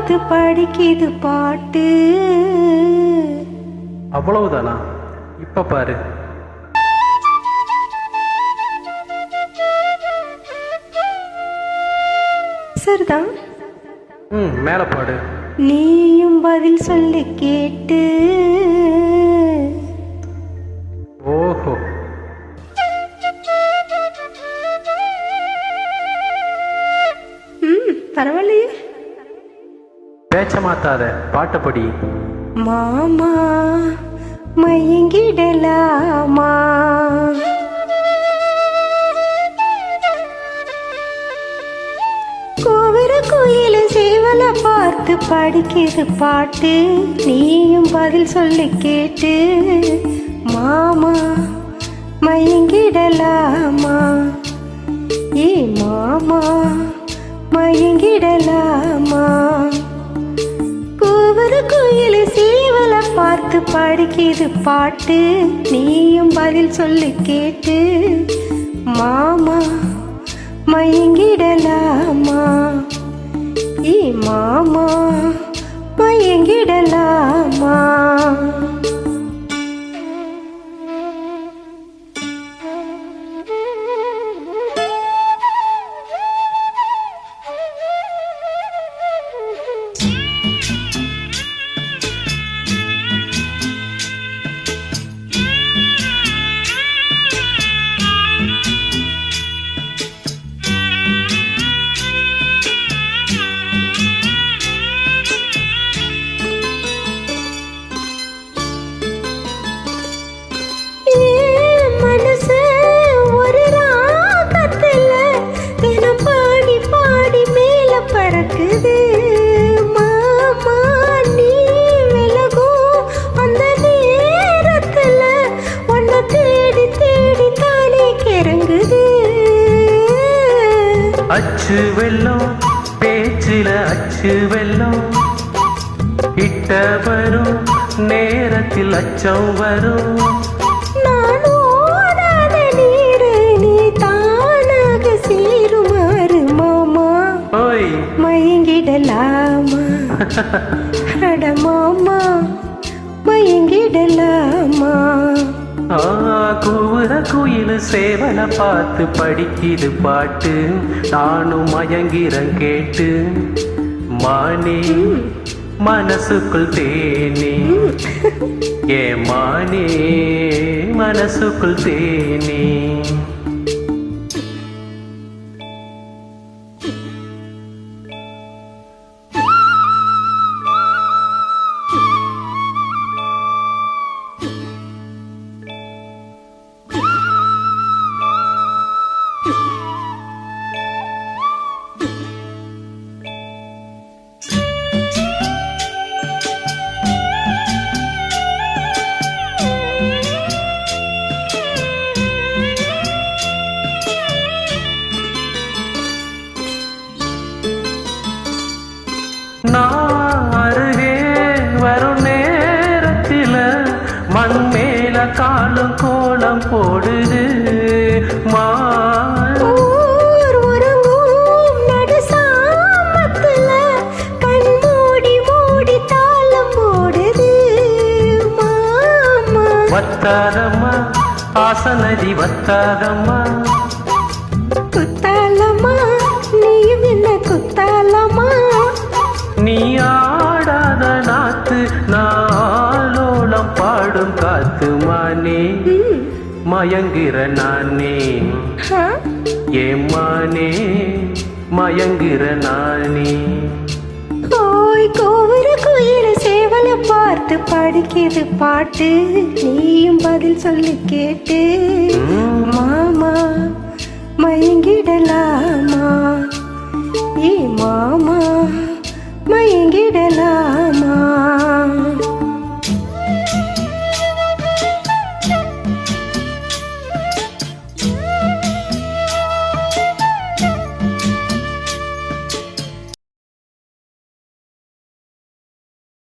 பார்த்து படிக்குது பாட்டு. அவ்வளவுதானா? இப்ப பாரு. சரிதான். மேல பாடு. நீயும் பதில் சொல்லி கேட்டு. ஓஹோ, பரவாயில்லையே. பேச்ச மாத்தாத, பாட்டப்படி. மாமா மயங்கிடலாமா, கோவர கோயில சேவல பார்த்து படிக்குது பாட்டு. நீயும் பதில் சொல்லி கேட்டு. மாமா மயங்கிடலாமா, ஏ மாமா மயங்கிடலாமா, கோவர கோயில சேவல பார்த்து படிக்குது பாட்டு. நீயும் பதில் சொல்லி கேட்டு. மாமா மயங்கிடலாமா, ஏ மாமா மயங்கிடலாமா. மாமா நீ விலகும் அந்த நேரத்துல உன்னை தேடி தேடி தானே கிறங்குது. அச்சு வெள்ளம் பேச்சில அச்சு வெள்ளம், இட்ட வரும் நேரத்தில் அச்சம் வரும். நான் ஓடாத நீரு நீ தானாக சேருமாறு மாமா மயங்கிடலாமா, அட மாமா மயங்கிடலாமா. கூவுற குயில் சேவல பார்த்து படிக்குது பாட்டு. நானும் மயங்கிறேன் கேட்டு. மானே மனசுக்குள் தேனே, ஏ மானே மனசுக்குள் தேனே. நான் அருகே வரும் நேரத்தில மண் மேல காலும் கோலம் போடுது. வத்தாதம்மா ஆசனதி வத்தாதம்மா, குத்தாலம்மா நீயும் என்ன குத்தாலம்மா. நீ ஆடாத நாத்து நாளோளம் பாடும் காத்து. மானே மயங்கிற நானே, ஏமானே மயங்கிற நானே. ஓய் கோவர கோயில சேவல பார்த்து படிக்குது பாட்டு. நீயும் பதில் சொல்லி கேட்டு. மாமா மயங்கிடலாமா, ஏ மாமா மயங்கிடலாமா.